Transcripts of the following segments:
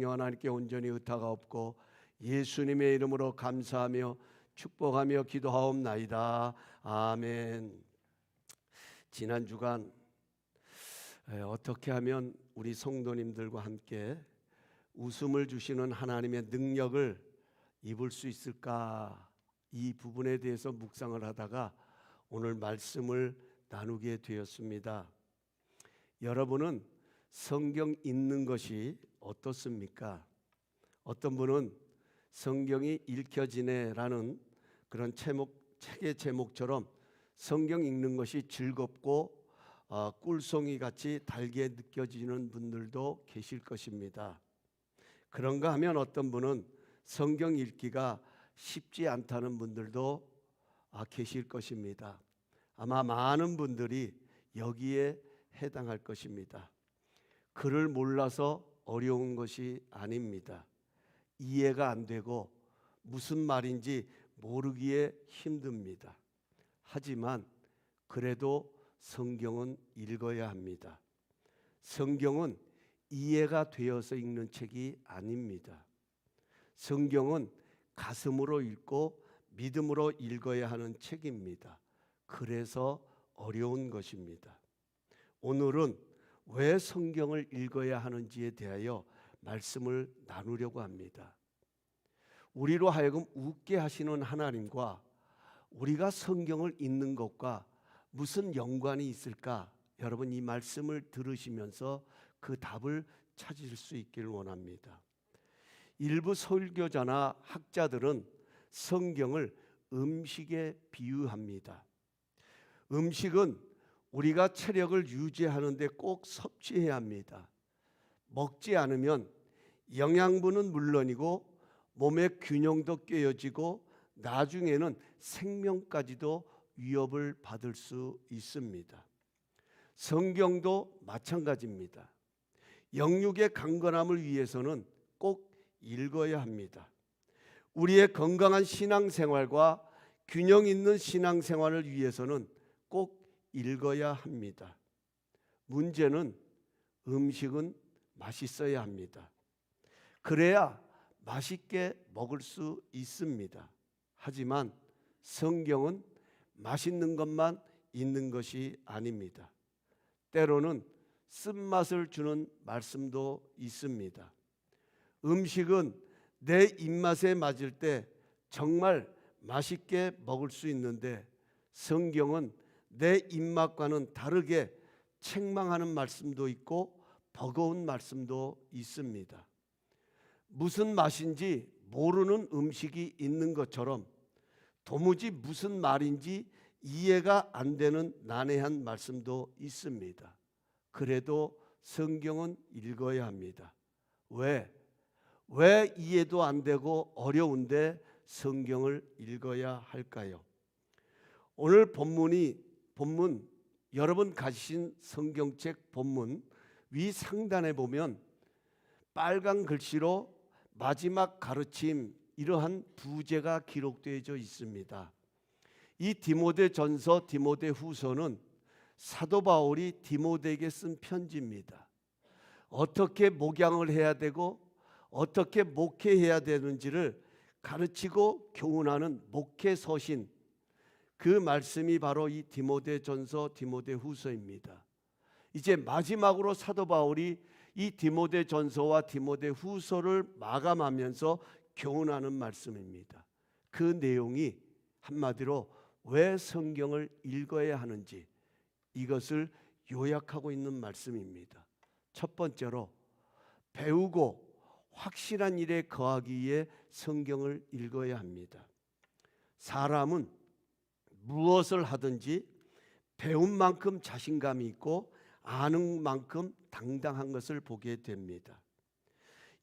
하나님께 온전히 의타가 없고 예수님의 이름으로 감사하며 축복하며 기도하옵나이다. 아멘. 지난 주간 어떻게 하면 우리 성도님들과 함께 웃음을 주시는 하나님의 능력을 입을 수 있을까, 이 부분에 대해서 묵상을 하다가 오늘 말씀을 나누게 되었습니다. 여러분은 성경 읽는 것이 어떻습니까? 어떤 분은 성경이 읽혀지네라는 그런 책의 제목처럼 성경 읽는 것이 즐겁고 꿀송이 같이 달게 느껴지는 분들도 계실 것입니다. 그런가 하면 어떤 분은 성경 읽기가 쉽지 않다는 분들도 계실 것입니다. 아마 많은 분들이 여기에 해당할 것입니다. 글을 몰라서 어려운 것이 아닙니다. 이해가 안 되고 무슨 말인지 모르기에 힘듭니다. 하지만 그래도 성경은 읽어야 합니다. 성경은 이해가 되어서 읽는 책이 아닙니다. 성경은 가슴으로 읽고 믿음으로 읽어야 하는 책입니다. 그래서 어려운 것입니다. 오늘은 왜 성경을 읽어야 하는지에 대하여 말씀을 나누려고 합니다. 우리로 하여금 웃게 하시는 하나님과 우리가 성경을 읽는 것과 무슨 연관이 있을까? 여러분, 이 말씀을 들으시면서 그 답을 찾으실 수 있기를 원합니다. 일부 설교자나 학자들은 성경을 음식에 비유합니다. 음식은 우리가 체력을 유지하는 데 꼭 섭취해야 합니다. 먹지 않으면 영양분은 물론이고 몸의 균형도 깨어지고 나중에는 생명까지도 위협을 받을 수 있습니다. 성경도 마찬가지입니다. 영육의 강건함을 위해서는 꼭 읽어야 합니다. 우리의 건강한 신앙생활과 균형 있는 신앙생활을 위해서는 꼭 읽어야 합니다. 문제는 음식은 맛있어야 합니다. 그래야 맛있게 먹을 수 있습니다. 하지만 성경은 맛있는 것만 있는 것이 아닙니다. 때로는 쓴맛을 주는 말씀도 있습니다. 음식은 내 입맛에 맞을 때 정말 맛있게 먹을 수 있는데 성경은 내 입맛과는 다르게 책망하는 말씀도 있고 버거운 말씀도 있습니다. 무슨 맛인지 모르는 음식이 있는 것처럼 도무지 무슨 말인지 이해가 안 되는 난해한 말씀도 있습니다. 그래도 성경은 읽어야 합니다. 왜 이해도 안 되고 어려운데 성경을 읽어야 할까요? 오늘 본문 여러분 가지신 성경책 본문 위 상단에 보면 빨간 글씨로 마지막 가르침, 이러한 부제가 기록되어 있습니다. 이 디모데전서, 디모데후서는 사도 바울이 디모데에게 쓴 편지입니다. 어떻게 목양을 해야 되고 어떻게 목회해야 되는지를 가르치고 교훈하는 목회 서신, 그 말씀이 바로 이 디모데전서, 디모데후서입니다. 이제 마지막으로 사도 바울이 이 디모데전서와 디모데후서를 마감하면서 교훈하는 말씀입니다. 그 내용이 한마디로 왜 성경을 읽어야 하는지, 이것을 요약하고 있는 말씀입니다. 첫 번째로, 배우고 확실한 일에 거하기 위해 성경을 읽어야 합니다. 사람은 무엇을 하든지 배운 만큼 자신감이 있고 아는 만큼 당당한 것을 보게 됩니다.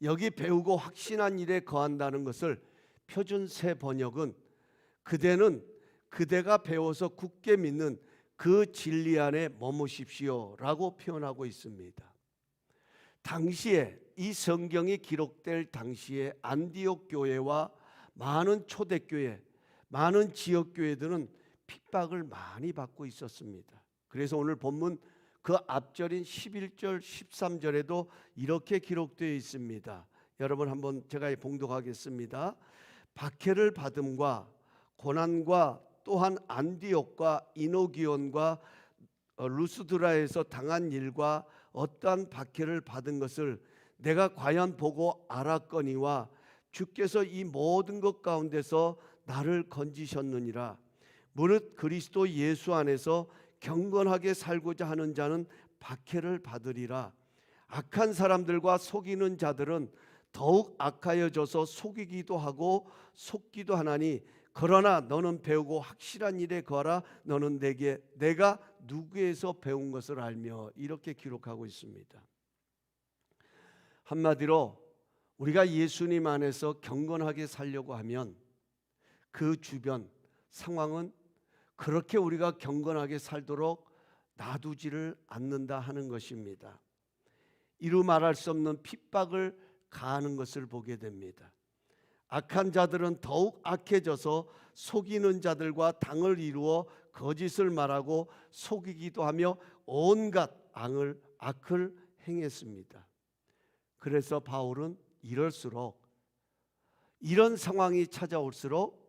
여기 배우고 확신한 일에 거한다는 것을 표준 새 번역은 그대가 배워서 굳게 믿는 그 진리 안에 머무십시오 라고 표현하고 있습니다. 당시에 이 성경이 기록될 당시에 안디옥 교회와 많은 초대교회, 많은 지역교회들은 핍박을 많이 받고 있었습니다. 그래서 오늘 본문 그 앞절인 11절 13절에도 이렇게 기록되어 있습니다. 여러분 한번 제가 봉독하겠습니다. 박해를 받음과 고난과 또한 안디옥과 이노기온과 루스드라에서 당한 일과 어떠한 박해를 받은 것을 내가 과연 보고 알았거니와 주께서 이 모든 것 가운데서 나를 건지셨느니라. 무릇 그리스도 예수 안에서 경건하게 살고자 하는 자는 박해를 받으리라. 악한 사람들과 속이는 자들은 더욱 악하여져서 속이기도 하고 속기도 하나니 그러나 너는 배우고 확실한 일에 거하라. 너는 내가 누구에서 배운 것을 알며. 이렇게 기록하고 있습니다. 한마디로 우리가 예수님 안에서 경건하게 살려고 하면 그 주변 상황은 그렇게 우리가 경건하게 살도록 놔두지를 않는다 하는 것입니다. 이루 말할 수 없는 핍박을 가하는 것을 보게 됩니다. 악한 자들은 더욱 악해져서 속이는 자들과 당을 이루어 거짓을 말하고 속이기도 하며 온갖 악을 행했습니다. 그래서 바울은 이런 상황이 찾아올수록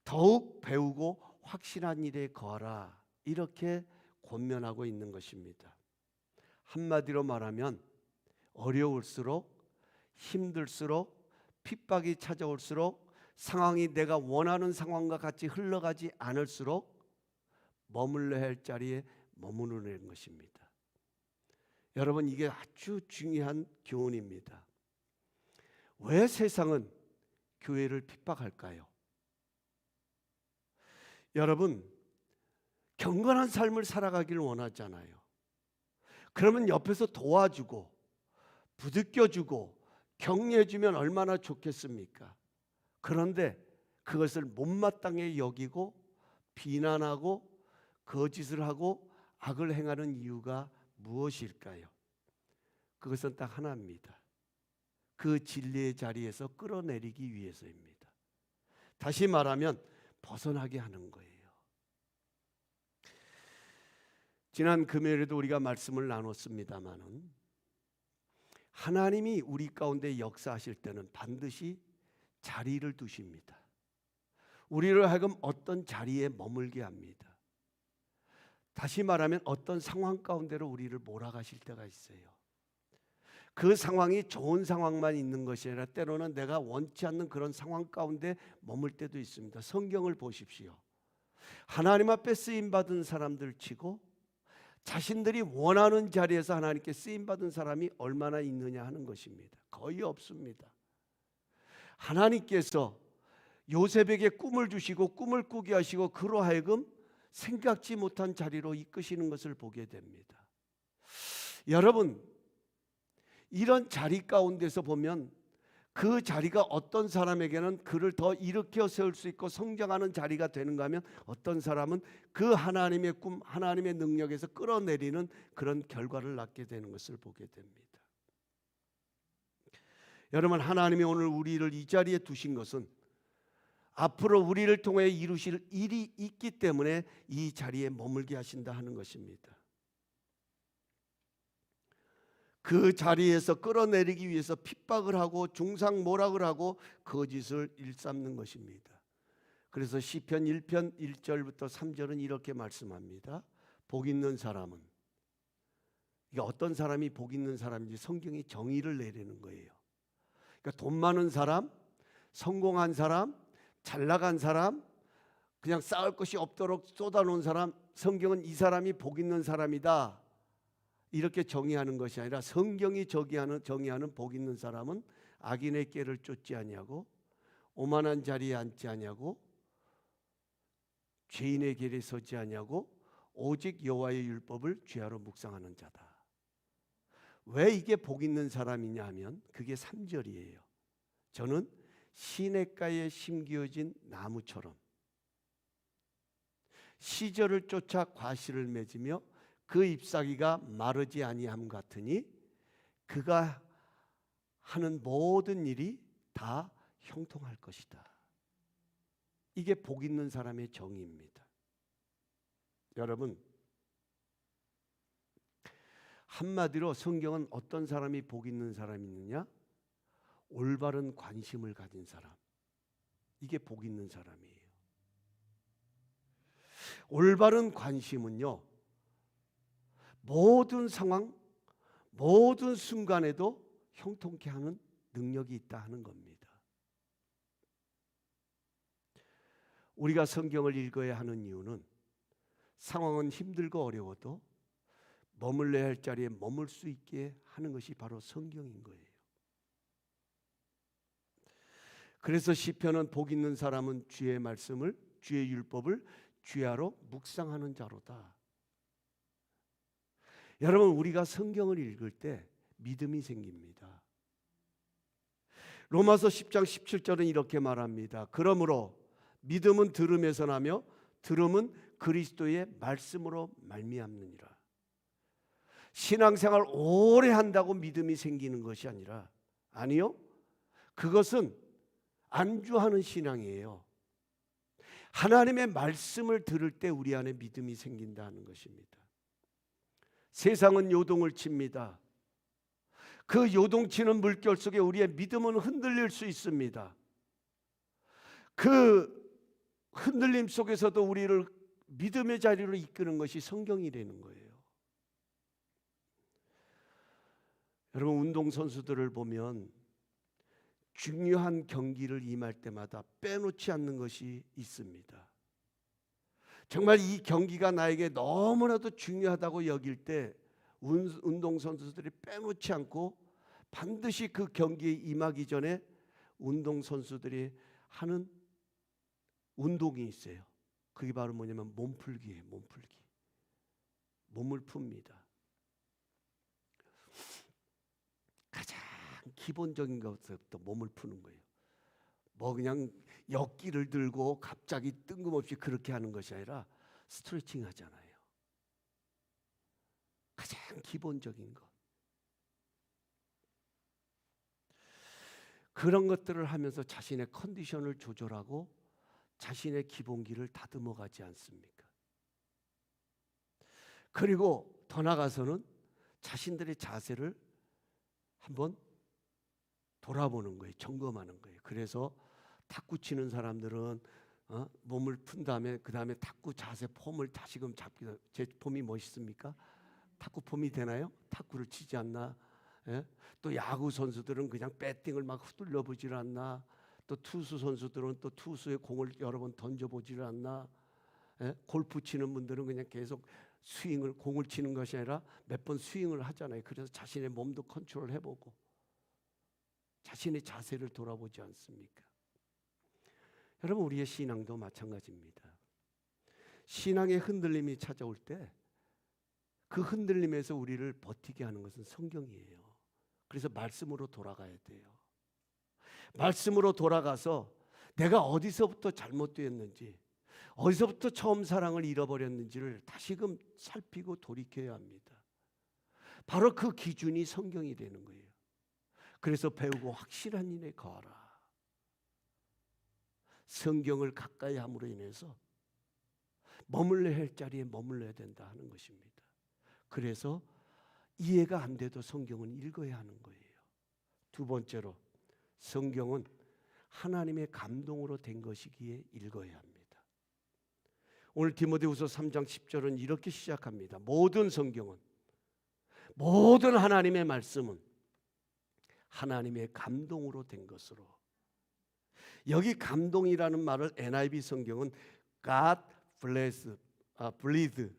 더욱 배우고 확실한 일에 거하라. 이렇게 권면하고 있는 것입니다. 한마디로 말하면 어려울수록, 힘들수록, 핍박이 찾아올수록, 상황이 내가 원하는 상황과 같이 흘러가지 않을수록 머물러야 할 자리에 머무르는 것입니다. 여러분, 이게 아주 중요한 교훈입니다. 왜 세상은 교회를 핍박할까요? 여러분, 경건한 삶을 살아가기를 원하잖아요. 그러면 옆에서 도와주고 부둥켜주고 격려해주면 얼마나 좋겠습니까? 그런데 그것을 못마땅히 여기고 비난하고 거짓을 하고 악을 행하는 이유가 무엇일까요? 그것은 딱 하나입니다. 그 진리의 자리에서 끌어내리기 위해서입니다. 다시 말하면 벗어나게 하는 거예요. 지난 금요일에도 우리가 말씀을 나눴습니다마는 하나님이 우리 가운데 역사하실 때는 반드시 자리를 두십니다. 우리를 하여금 어떤 자리에 머물게 합니다. 다시 말하면 어떤 상황 가운데로 우리를 몰아가실 때가 있어요. 그 상황이 좋은 상황만 있는 것이 아니라 때로는 내가 원치 않는 그런 상황 가운데 머물 때도 있습니다. 성경을 보십시오. 하나님 앞에 쓰임받은 사람들 치고 자신들이 원하는 자리에서 하나님께 쓰임받은 사람이 얼마나 있느냐 하는 것입니다. 거의 없습니다. 하나님께서 요셉에게 꿈을 주시고 꿈을 꾸게 하시고 그로 하여금 생각지 못한 자리로 이끄시는 것을 보게 됩니다. 여러분, 이런 자리 가운데서 보면 그 자리가 어떤 사람에게는 그를 더 일으켜 세울 수 있고 성장하는 자리가 되는가 하면 어떤 사람은 그 하나님의 꿈, 하나님의 능력에서 끌어내리는 그런 결과를 낳게 되는 것을 보게 됩니다. 여러분, 하나님이 오늘 우리를 이 자리에 두신 것은 앞으로 우리를 통해 이루실 일이 있기 때문에 이 자리에 머물게 하신다 하는 것입니다. 그 자리에서 끌어내리기 위해서 핍박을 하고 중상모략을 하고 거짓을 일삼는 것입니다. 그래서 시편 1편 1절부터 3절은 이렇게 말씀합니다. 복 있는 사람은, 이게 어떤 사람이 복 있는 사람인지 성경이 정의를 내리는 거예요. 그러니까 돈 많은 사람, 성공한 사람, 잘 나간 사람, 그냥 쌓을 것이 없도록 쏟아놓은 사람, 성경은 이 사람이 복 있는 사람이다 이렇게 정의하는 것이 아니라 성경이 정의하는 복 있는 사람은 악인의 꾀를 쫓지 아니하고 오만한 자리에 앉지 아니하고 죄인의 길에 서지 아니하고 오직 여호와의 율법을 죄하러 묵상하는 자다. 왜 이게 복 있는 사람이냐 하면 그게 3절이에요. 저는 시냇가에 심기어진 나무처럼 시절을 쫓아 과실을 맺으며 그 잎사귀가 마르지 아니함 같으니 그가 하는 모든 일이 다 형통할 것이다. 이게 복 있는 사람의 정의입니다. 여러분, 한마디로 성경은 어떤 사람이 복 있는 사람이 있느냐? 올바른 관심을 가진 사람, 이게 복 있는 사람이에요. 올바른 관심은요, 모든 상황, 모든 순간에도 형통케 하는 능력이 있다 하는 겁니다. 우리가 성경을 읽어야 하는 이유는 상황은 힘들고 어려워도 머물러야 할 자리에 머물 수 있게 하는 것이 바로 성경인 거예요. 그래서 시편은 복 있는 사람은 주의 말씀을, 주의 율법을 주야로 묵상하는 자로다. 여러분, 우리가 성경을 읽을 때 믿음이 생깁니다. 로마서 10장 17절은 이렇게 말합니다. 그러므로 믿음은 들음에서 나며 들음은 그리스도의 말씀으로 말미암느니라. 신앙생활 오래 한다고 믿음이 생기는 것이 아니라, 아니요, 그것은 안주하는 신앙이에요. 하나님의 말씀을 들을 때 우리 안에 믿음이 생긴다는 것입니다. 세상은 요동을 칩니다. 그 요동치는 물결 속에 우리의 믿음은 흔들릴 수 있습니다. 그 흔들림 속에서도 우리를 믿음의 자리로 이끄는 것이 성경이라는 거예요. 여러분, 운동선수들을 보면 중요한 경기를 임할 때마다 빼놓지 않는 것이 있습니다. 정말 이 경기가 나에게 너무나도 중요하다고 여길 때 운동선수들이 빼놓지 않고 반드시 그 경기에 임하기 전에 운동선수들이 하는 운동이 있어요. 그게 바로 뭐냐면 몸풀기예요. 몸풀기. 몸을 풉니다. 가장 기본적인 것부터 몸을 푸는 거예요. 뭐 그냥 역기를 들고 갑자기 뜬금없이 그렇게 하는 것이 아니라 스트레칭 하잖아요. 가장 기본적인 것. 그런 것들을 하면서 자신의 컨디션을 조절하고 자신의 기본기를 다듬어 가지 않습니까? 그리고 더 나아가서는 자신들의 자세를 한번 돌아보는 거예요. 점검하는 거예요. 그래서 탁구 치는 사람들은 몸을 푼 다음에 그 다음에 탁구 자세 폼을 다시금 잡기도. 제 폼이 멋있습니까? 탁구 폼이 되나요? 탁구를 치지 않나? 예? 또 야구 선수들은 그냥 배팅을 막 휘둘러 보질 않나? 또 투수 선수들은 또 투수의 공을 여러 번 던져보질 않나? 예? 골프 치는 분들은 그냥 계속 스윙을, 공을 치는 것이 아니라 몇 번 스윙을 하잖아요. 그래서 자신의 몸도 컨트롤 해보고 자신의 자세를 돌아보지 않습니까? 여러분, 우리의 신앙도 마찬가지입니다. 신앙의 흔들림이 찾아올 때 그 흔들림에서 우리를 버티게 하는 것은 성경이에요. 그래서 말씀으로 돌아가야 돼요. 말씀으로 돌아가서 내가 어디서부터 잘못되었는지, 어디서부터 처음 사랑을 잃어버렸는지를 다시금 살피고 돌이켜야 합니다. 바로 그 기준이 성경이 되는 거예요. 그래서 배우고 확실한 일에 거하라. 성경을 가까이 함으로 인해서 머물러야 할 자리에 머물러야 된다 하는 것입니다. 그래서 이해가 안 돼도 성경은 읽어야 하는 거예요. 두 번째로, 성경은 하나님의 감동으로 된 것이기에 읽어야 합니다. 오늘 디모데후서 3장 10절은 이렇게 시작합니다. 모든 성경은, 모든 하나님의 말씀은 하나님의 감동으로 된 것으로. 여기 감동이라는 말을 NIV 성경은 God breathed,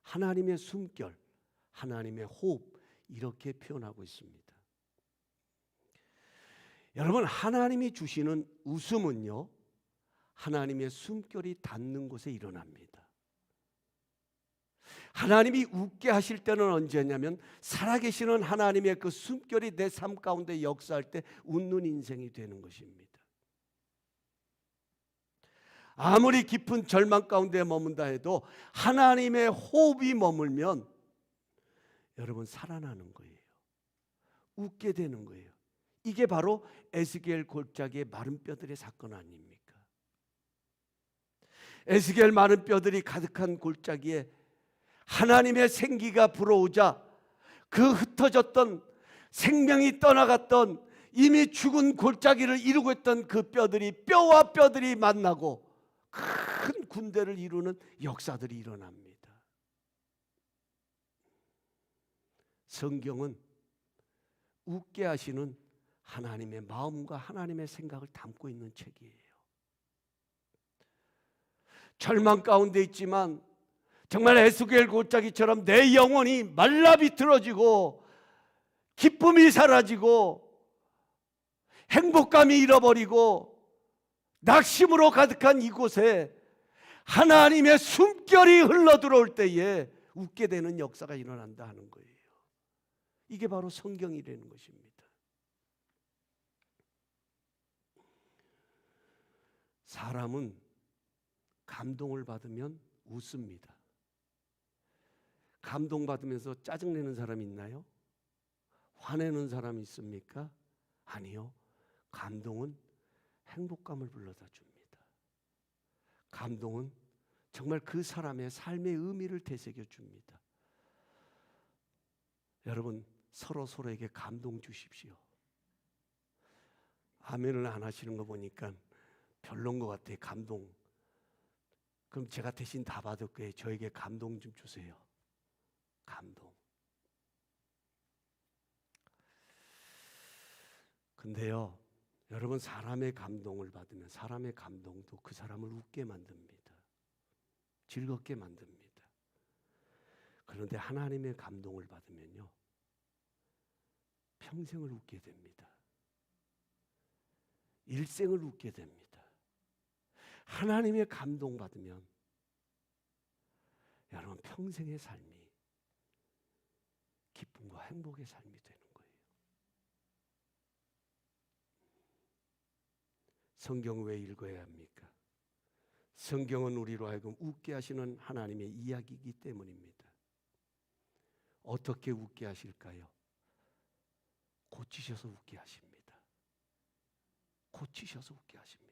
하나님의 숨결, 하나님의 호흡, 이렇게 표현하고 있습니다. 여러분, 하나님이 주시는 웃음은요, 하나님의 숨결이 닿는 곳에 일어납니다. 하나님이 웃게 하실 때는 언제냐면 살아계시는 하나님의 그 숨결이 내 삶 가운데 역사할 때 웃는 인생이 되는 것입니다. 아무리 깊은 절망 가운데 머문다 해도 하나님의 호흡이 머물면 여러분 살아나는 거예요. 웃게 되는 거예요. 이게 바로 에스겔 골짜기의 마른 뼈들의 사건 아닙니까? 에스겔 마른 뼈들이 가득한 골짜기에 하나님의 생기가 불어오자 그 흩어졌던 생명이 떠나갔던 이미 죽은 골짜기를 이루고 있던 그 뼈들이 뼈와 뼈들이 만나고 큰 군대를 이루는 역사들이 일어납니다. 성경은 웃게 하시는 하나님의 마음과 하나님의 생각을 담고 있는 책이에요. 절망 가운데 있지만 정말 에스겔 골짜기처럼 내 영혼이 말라 비틀어지고 기쁨이 사라지고 행복감이 잃어버리고 낙심으로 가득한 이곳에 하나님의 숨결이 흘러들어올 때에 웃게 되는 역사가 일어난다 하는 거예요. 이게 바로 성경이라는 것입니다. 사람은 감동을 받으면 웃습니다. 감동받으면서 짜증내는 사람이 있나요? 화내는 사람이 있습니까? 아니요. 감동은 행복감을 불러다 줍니다. 감동은 정말 그 사람의 삶의 의미를 되새겨 줍니다. 여러분, 서로에게 감동 주십시오. 아멘을 안 하시는 거 보니까 별론 것 같아요. 감동. 그럼 제가 대신 다 받을 거예요. 저에게 감동 좀 주세요. 감동. 근데요, 여러분, 사람의 감동을 받으면 사람의 감동도 그 사람을 웃게 만듭니다. 즐겁게 만듭니다. 그런데 하나님의 감동을 받으면요, 평생을 웃게 됩니다. 일생을 웃게 됩니다. 하나님의 감동 받으면 여러분 평생의 삶이 기쁨과 행복의 삶이 되는 거예요. 성경 왜 읽어야 합니까? 성경은 우리로 하여금 웃게 하시는 하나님의 이야기이기 때문입니다. 어떻게 웃게 하실까요? 고치셔서 웃게 하십니다. 고치셔서 웃게 하십니다.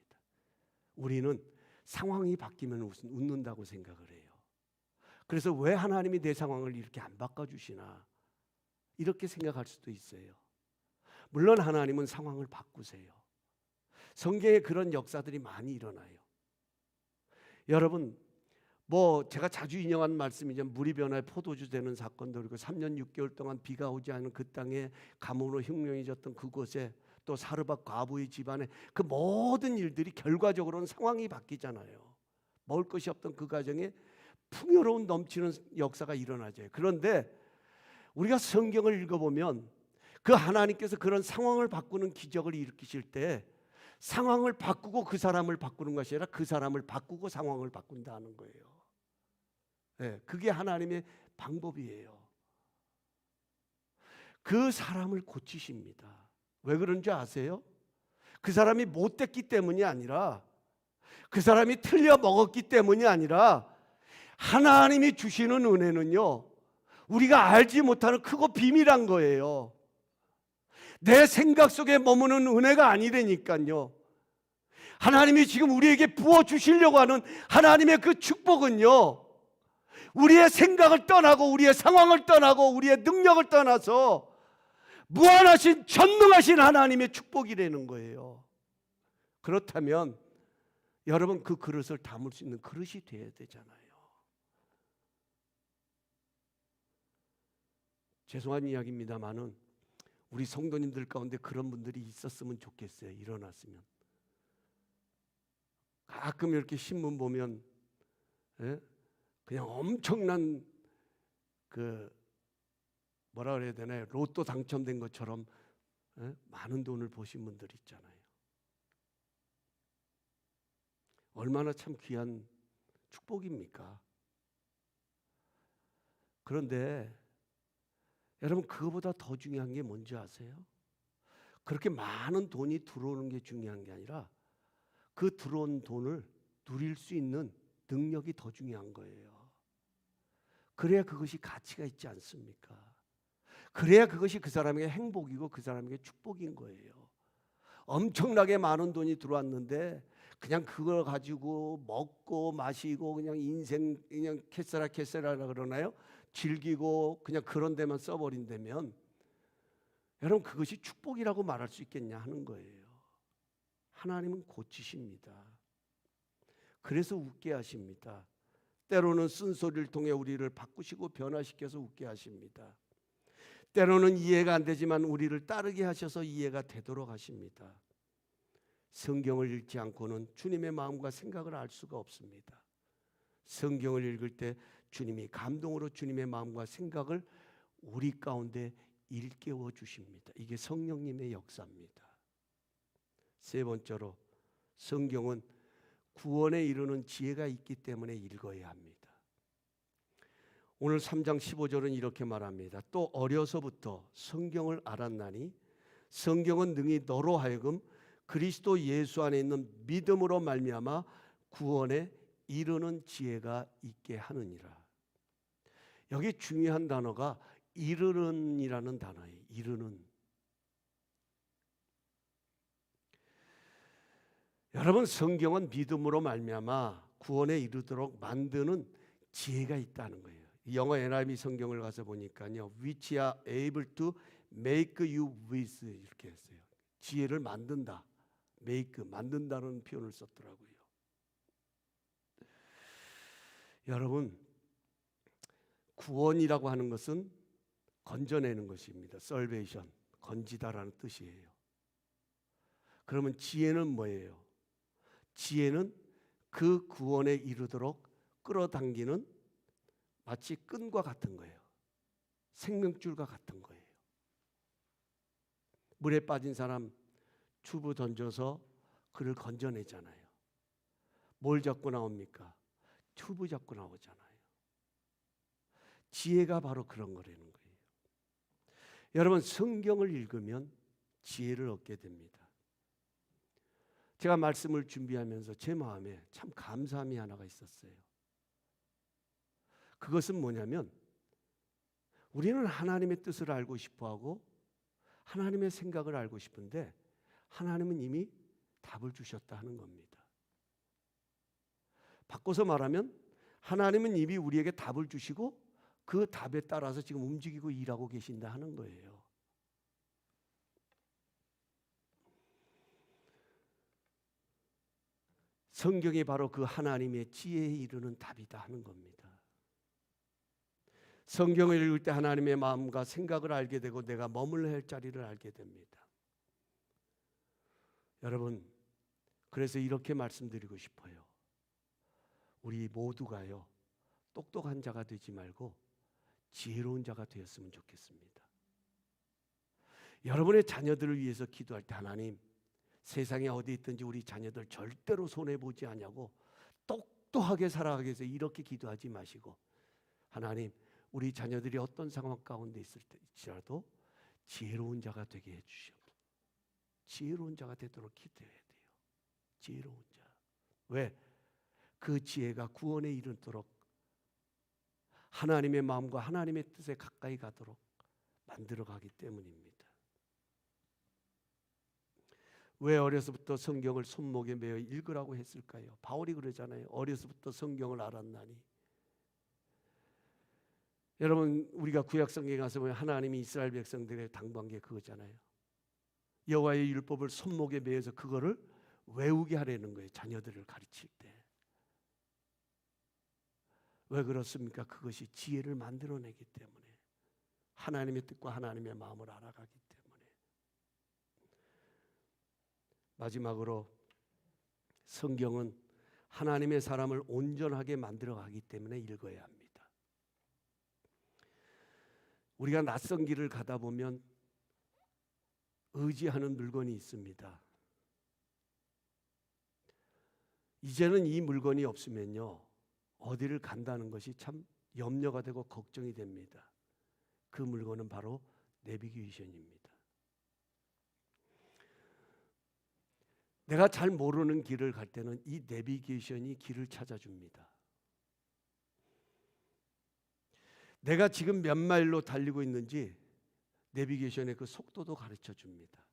우리는 상황이 바뀌면 웃는다고 생각을 해요. 그래서 왜 하나님이 내 상황을 이렇게 안 바꿔주시나 이렇게 생각할 수도 있어요. 물론 하나님은 상황을 바꾸세요. 성경에 그런 역사들이 많이 일어나요. 여러분, 제가 자주 인용한 말씀이죠. 물이 변화에 포도주 되는 사건도 그리고 3년 6개월 동안 비가 오지 않은 그 땅에 가뭄으로 흉년해졌던 그곳에 또 사르밧 과부의 집안에 그 모든 일들이 결과적으로는 상황이 바뀌잖아요. 먹을 것이 없던 그 가정에 풍요로운 넘치는 역사가 일어나죠. 그런데 우리가 성경을 읽어보면 그 하나님께서 그런 상황을 바꾸는 기적을 일으키실 때 상황을 바꾸고 그 사람을 바꾸는 것이 아니라 그 사람을 바꾸고 상황을 바꾼다는 거예요. 네, 그게 하나님의 방법이에요. 그 사람을 고치십니다. 왜 그런지 아세요? 그 사람이 못됐기 때문이 아니라 그 사람이 틀려 먹었기 때문이 아니라 하나님이 주시는 은혜는요, 우리가 알지 못하는 크고 비밀한 거예요. 내 생각 속에 머무는 은혜가 아니라니까요. 하나님이 지금 우리에게 부어주시려고 하는 하나님의 그 축복은요, 우리의 생각을 떠나고 우리의 상황을 떠나고 우리의 능력을 떠나서 무한하신 전능하신 하나님의 축복이라는 거예요. 그렇다면 여러분, 그 그릇을 담을 수 있는 그릇이 되어야 되잖아요. 죄송한 이야기입니다만은 우리 성도님들 가운데 그런 분들이 있었으면 좋겠어요. 일어났으면. 가끔 이렇게 신문 보면 그냥 엄청난 뭐라 그래야 되나요? 로또 당첨된 것처럼 많은 돈을 버신 분들 있잖아요. 얼마나 참 귀한 축복입니까? 그런데 여러분, 그거보다 더 중요한 게 뭔지 아세요? 그렇게 많은 돈이 들어오는 게 중요한 게 아니라 그 들어온 돈을 누릴 수 있는 능력이 더 중요한 거예요. 그래야 그것이 가치가 있지 않습니까? 그래야 그것이 그 사람에게 행복이고 그 사람에게 축복인 거예요. 엄청나게 많은 돈이 들어왔는데 그냥 그걸 가지고 먹고 마시고 그냥 인생 그냥 캐세라 그러나요? 즐기고 그냥 그런 데만 써버린다면 여러분, 그것이 축복이라고 말할 수 있겠냐 하는 거예요. 하나님은 고치십니다. 그래서 웃게 하십니다. 때로는 쓴소리를 통해 우리를 바꾸시고 변화시켜서 웃게 하십니다. 때로는 이해가 안 되지만 우리를 따르게 하셔서 이해가 되도록 하십니다. 성경을 읽지 않고는 주님의 마음과 생각을 알 수가 없습니다. 성경을 읽을 때 주님이 감동으로 주님의 마음과 생각을 우리 가운데 일깨워 주십니다. 이게 성령님의 역사입니다. 세 번째로, 성경은 구원에 이르는 지혜가 있기 때문에 읽어야 합니다. 오늘 3장 15절은 이렇게 말합니다. 또 어려서부터 성경을 알았나니 성경은 능히 너로 하여금 그리스도 예수 안에 있는 믿음으로 말미암아 구원에 이르는 지혜가 있게 하느니라. 여기 중요한 단어가 이르는이라는 단어예요. 이르는. 여러분, 성경은 믿음으로 말미암아 구원에 이르도록 만드는 지혜가 있다는 거예요. 영어 NIV 성경을 가서 보니까요, which are able to make you wise 이렇게 했어요. 지혜를 만든다, make 만든다는 표현을 썼더라고요. 여러분, 구원이라고 하는 것은 건져내는 것입니다. salvation, 건지다라는 뜻이에요. 그러면 지혜는 뭐예요? 지혜는 그 구원에 이르도록 끌어당기는 마치 끈과 같은 거예요. 생명줄과 같은 거예요. 물에 빠진 사람 튜브 던져서 그를 건져내잖아요. 뭘 잡고 나옵니까? 튜브 잡고 나오잖아요. 지혜가 바로 그런 거라는 거예요. 여러분, 성경을 읽으면 지혜를 얻게 됩니다. 제가 말씀을 준비하면서 제 마음에 참 감사함이 하나가 있었어요. 그것은 뭐냐면, 우리는 하나님의 뜻을 알고 싶어하고 하나님의 생각을 알고 싶은데 하나님은 이미 답을 주셨다 하는 겁니다. 바꿔서 말하면 하나님은 이미 우리에게 답을 주시고 그 답에 따라서 지금 움직이고 일하고 계신다 하는 거예요. 성경이 바로 그 하나님의 지혜에 이르는 답이다 하는 겁니다. 성경을 읽을 때 하나님의 마음과 생각을 알게 되고 내가 머물러야 할 자리를 알게 됩니다. 여러분, 그래서 이렇게 말씀드리고 싶어요. 우리 모두가요, 똑똑한 자가 되지 말고 지혜로운 자가 되었으면 좋겠습니다. 여러분의 자녀들을 위해서 기도할 때 하나님, 세상에 어디 있든지 우리 자녀들 절대로 손해보지 않냐고 똑똑하게 살아가게 해서 이렇게 기도하지 마시고, 하나님, 우리 자녀들이 어떤 상황 가운데 있을지라도 지혜로운 자가 되게 해주시옵소서. 지혜로운 자가 되도록 기도해야 돼요. 지혜로운 자. 왜? 그 지혜가 구원에 이르도록 하나님의 마음과 하나님의 뜻에 가까이 가도록 만들어가기 때문입니다. 왜 어려서부터 성경을 손목에 매어 읽으라고 했을까요? 바울이 그러잖아요. 어려서부터 성경을 알았나니. 여러분, 우리가 구약 성경에 가서 보면 하나님이 이스라엘 백성들에게 당부한 게 그거잖아요. 여호와의 율법을 손목에 매어서 그거를 외우게 하려는 거예요. 자녀들을 가르칠 때. 왜 그렇습니까? 그것이 지혜를 만들어내기 때문에, 하나님의 뜻과 하나님의 마음을 알아가기 때문에. 마지막으로, 성경은 하나님의 사람을 온전하게 만들어가기 때문에 읽어야 합니다. 우리가 낯선 길을 가다 보면 의지하는 물건이 있습니다. 이제는 이 물건이 없으면요, 어디를 간다는 것이 참 염려가 되고 걱정이 됩니다. 그 물건은 바로 내비게이션입니다. 내가 잘 모르는 길을 갈 때는 이 내비게이션이 길을 찾아줍니다. 내가 지금 몇 마일로 달리고 있는지 내비게이션의 그 속도도 가르쳐 줍니다.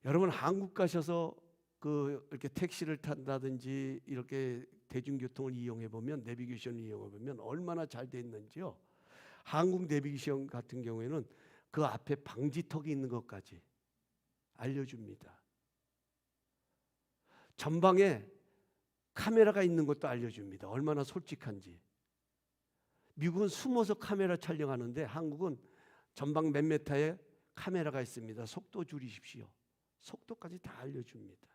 여러분, 한국 가셔서 이렇게 택시를 탄다든지 이렇게 대중교통을 이용해 보면, 내비게이션을 이용해 보면 얼마나 잘 돼 있는지요. 한국 내비게이션 같은 경우에는 그 앞에 방지턱이 있는 것까지 알려줍니다. 전방에 카메라가 있는 것도 알려줍니다. 얼마나 솔직한지. 미국은 숨어서 카메라 촬영하는데 한국은 전방 몇 미터에 카메라가 있습니다. 속도 줄이십시오. 속도까지 다 알려줍니다.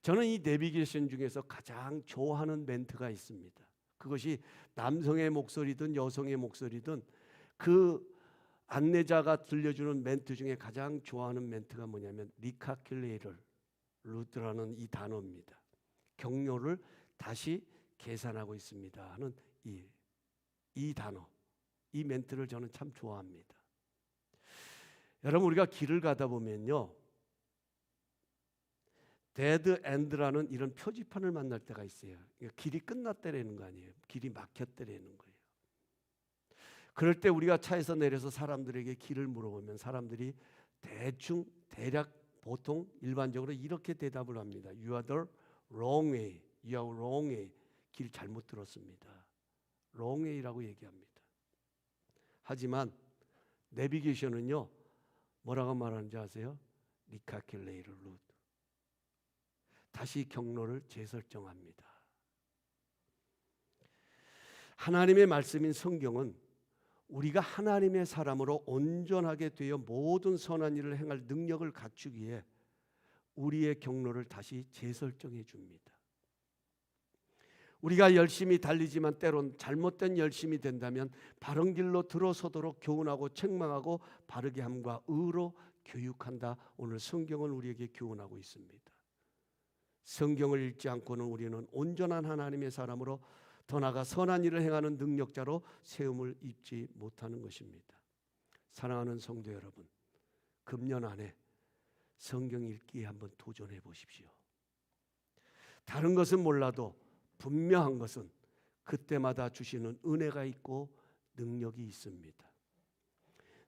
저는 이 내비게이션 중에서 가장 좋아하는 멘트가 있습니다. 그것이 남성의 목소리든 여성의 목소리든 그 안내자가 들려주는 멘트 중에 가장 좋아하는 멘트가 뭐냐면 리칼큘레이터 루트라는 이 단어입니다. 경로를 다시 계산하고 있습니다 하는 이 단어, 이 멘트를 저는 참 좋아합니다. 여러분, 우리가 길을 가다 보면요, 데드 엔드라는 이런 표지판을 만날 때가 있어요. 길이 끝났다라는 거 아니에요. 길이 막혔다라는 거예요. 그럴 때 우리가 차에서 내려서 사람들에게 길을 물어보면 사람들이 대충 대략 보통 일반적으로 이렇게 대답을 합니다. You are the wrong way. You are wrong way. 길 잘못 들었습니다. wrong way라고 얘기합니다. 하지만 내비게이션은요, 뭐라고 말하는지 아세요? 리칼큘레이터 루트. 다시 경로를 재설정합니다. 하나님의 말씀인 성경은 우리가 하나님의 사람으로 온전하게 되어 모든 선한 일을 행할 능력을 갖추기에 우리의 경로를 다시 재설정해 줍니다. 우리가 열심히 달리지만 때론 잘못된 열심이 된다면 바른 길로 들어서도록 교훈하고 책망하고 바르게 함과 의로 교육한다. 오늘 성경은 우리에게 교훈하고 있습니다. 성경을 읽지 않고는 우리는 온전한 하나님의 사람으로 더 나아가 선한 일을 행하는 능력자로 세움을 입지 못하는 것입니다. 사랑하는 성도 여러분, 금년 안에 성경 읽기에 한번 도전해 보십시오. 다른 것은 몰라도 분명한 것은 그때마다 주시는 은혜가 있고 능력이 있습니다.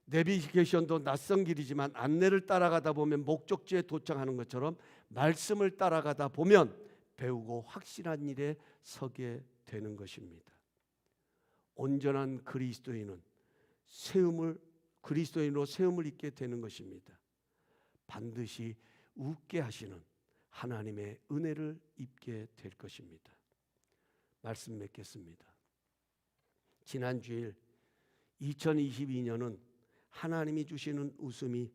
내비게이션도 낯선 길이지만 안내를 따라가다 보면 목적지에 도착하는 것처럼 말씀을 따라가다 보면 배우고 확실한 일에 서게 되는 것입니다. 온전한 그리스도인은 그리스도인으로 세움을 입게 되는 것입니다. 반드시 웃게 하시는 하나님의 은혜를 입게 될 것입니다. 말씀 맺겠습니다. 지난 주일 2022년은 하나님이 주시는 웃음이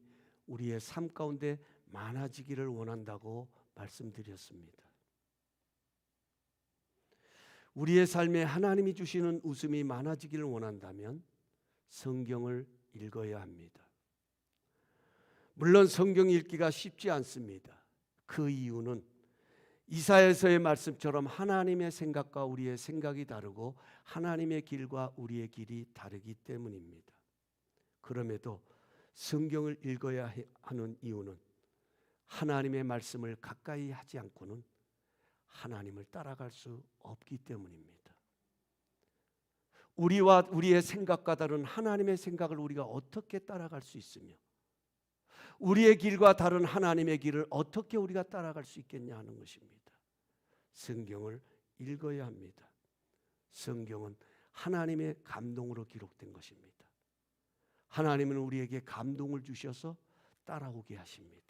우리의 삶 가운데 많아지기를 원한다고 말씀드렸습니다. 우리의 삶에 하나님이 주시는 웃음이 많아지기를 원한다면 성경을 읽어야 합니다. 물론 성경 읽기가 쉽지 않습니다. 그 이유는 이사야서의 말씀처럼 하나님의 생각과 우리의 생각이 다르고 하나님의 길과 우리의 길이 다르기 때문입니다. 그럼에도 성경을 읽어야 하는 이유는 하나님의 말씀을 가까이 하지 않고는 하나님을 따라갈 수 없기 때문입니다. 우리와 우리의 생각과 다른 하나님의 생각을 우리가 어떻게 따라갈 수 있으며 우리의 길과 다른 하나님의 길을 어떻게 우리가 따라갈 수 있겠냐 하는 것입니다. 성경을 읽어야 합니다. 성경은 하나님의 감동으로 기록된 것입니다. 하나님은 우리에게 감동을 주셔서 따라오게 하십니다.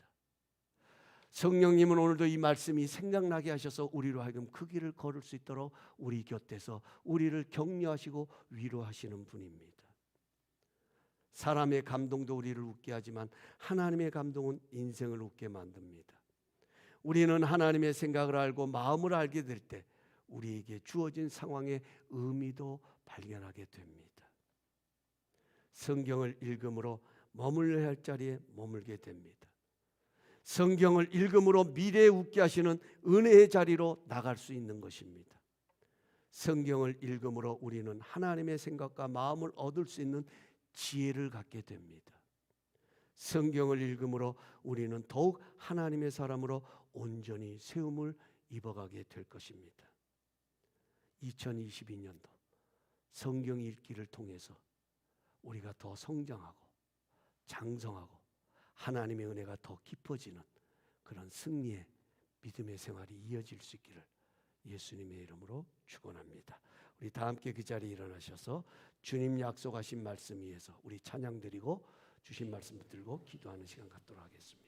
성령님은 오늘도 이 말씀이 생각나게 하셔서 우리로 하여금 그 길을 걸을 수 있도록 우리 곁에서 우리를 격려하시고 위로하시는 분입니다. 사람의 감동도 우리를 웃게 하지만 하나님의 감동은 인생을 웃게 만듭니다. 우리는 하나님의 생각을 알고 마음을 알게 될 때 우리에게 주어진 상황의 의미도 발견하게 됩니다. 성경을 읽음으로 머물러야 할 자리에 머물게 됩니다. 성경을 읽음으로 미래에 웃게 하시는 은혜의 자리로 나갈 수 있는 것입니다. 성경을 읽음으로 우리는 하나님의 생각과 마음을 얻을 수 있는 지혜를 갖게 됩니다. 성경을 읽음으로 우리는 더욱 하나님의 사람으로 온전히 세움을 입어가게 될 것입니다. 2022년도 성경 읽기를 통해서 우리가 더 성장하고 장성하고 하나님의 은혜가 더 깊어지는 그런 승리의 믿음의 생활이 이어질 수 있기를 예수님의 이름으로 축원합니다. 우리 다 함께 그 자리에 일어나셔서 주님 약속하신 말씀 위에서 우리 찬양 드리고 주신 말씀 들고 기도하는 시간 갖도록 하겠습니다.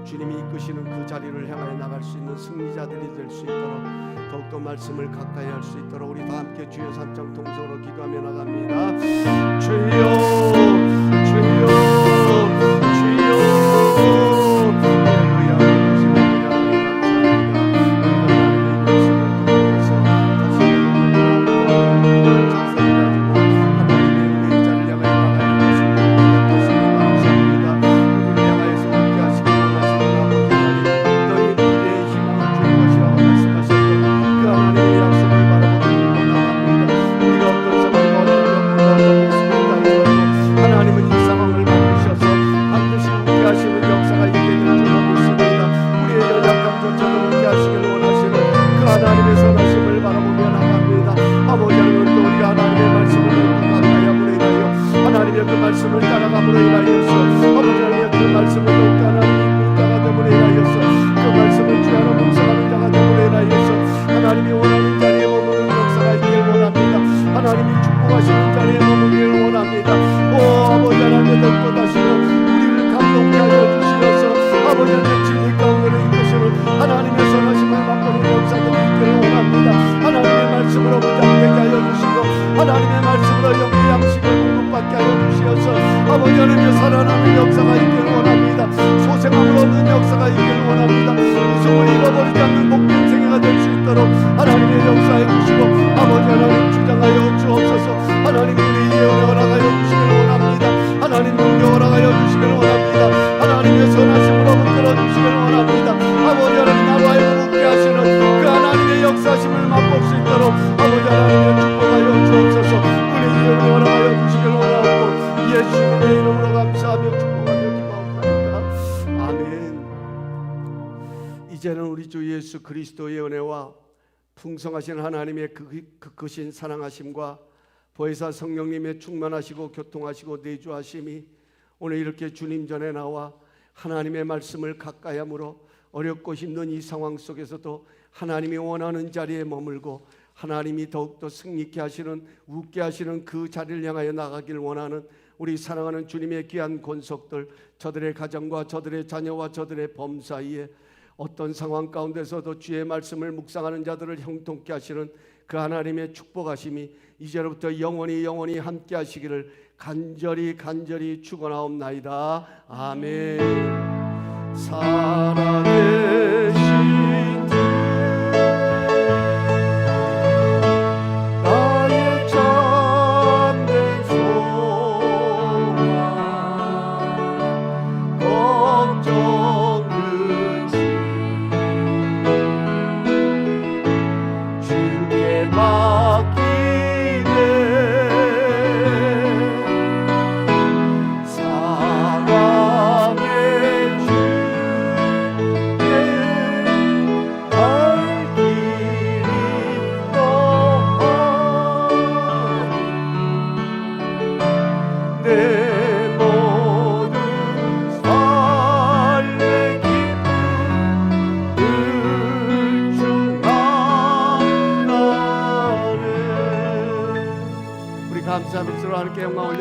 주님이 이끄시는 그 자리를 향하여 나갈 수 있는 승리자들이 될 수 있도록 더욱더 말씀을 가까이 할 수 있도록 우리 다 함께 주여 삼창 통성으로 기도하며 나갑니다. 주여 주여 주여 하나님의 말씀으로 영의 양식을 공급받게 하여 주시어서 아버지 하나님의 살아나는 역사가 있기를 원합니다. 소생함을 얻는 역사가 있기를 원합니다. 우승을 잃어버리지 않는 복된 생애가 될 수 있도록 하나님의 역사해 주시고 아버지 하나님 주장하여 주옵소서. 하나님 우리 예언에 허락하여 주시기를 원합니다. 하나님 능력 허락하여 주시기를 원합니다. 하나님의 선하심으로 붙들어 주시기를 원합니다. 아버지 하나님 나로 하여금 웃게 하시는 그 하나님의 역사심을 맛볼 수 있도록 아버지 하나님의 축복하여 주옵소서. 우리 예언에 허락하여 주시기를 원하고 예수님의 이름으로 감사하며 축복하며 기도합니다. 아멘. 이제는 우리 주 예수 그리스도의 은혜와 풍성하신 하나님의 크신 사랑하심과 보혜사 성령님의 충만하시고 교통하시고 내주하심이 오늘 이렇게 주님 전에 나와 하나님의 말씀을 가까이 함으로 어렵고 힘든 이 상황 속에서도 하나님이 원하는 자리에 머물고 하나님이 더욱더 승리케 하시는, 웃게 하시는 그 자리를 향하여 나가길 원하는 우리 사랑하는 주님의 귀한 권속들, 저들의 가정과 저들의 자녀와 저들의 범사이에 어떤 상황 가운데서도 주의 말씀을 묵상하는 자들을 형통케 하시는 그 하나님의 축복하심이 이제로부터 영원히 함께 하시기를 간절히 축원하옵나이다. 아멘. 살아계신 나의 참된 소망, 걱정 근심 주께 맡기네. 사랑의 주께 갈 길이 내 모든 삶의 기쁨 들중하네. 우리 감사하면서 하나님께 영광 올려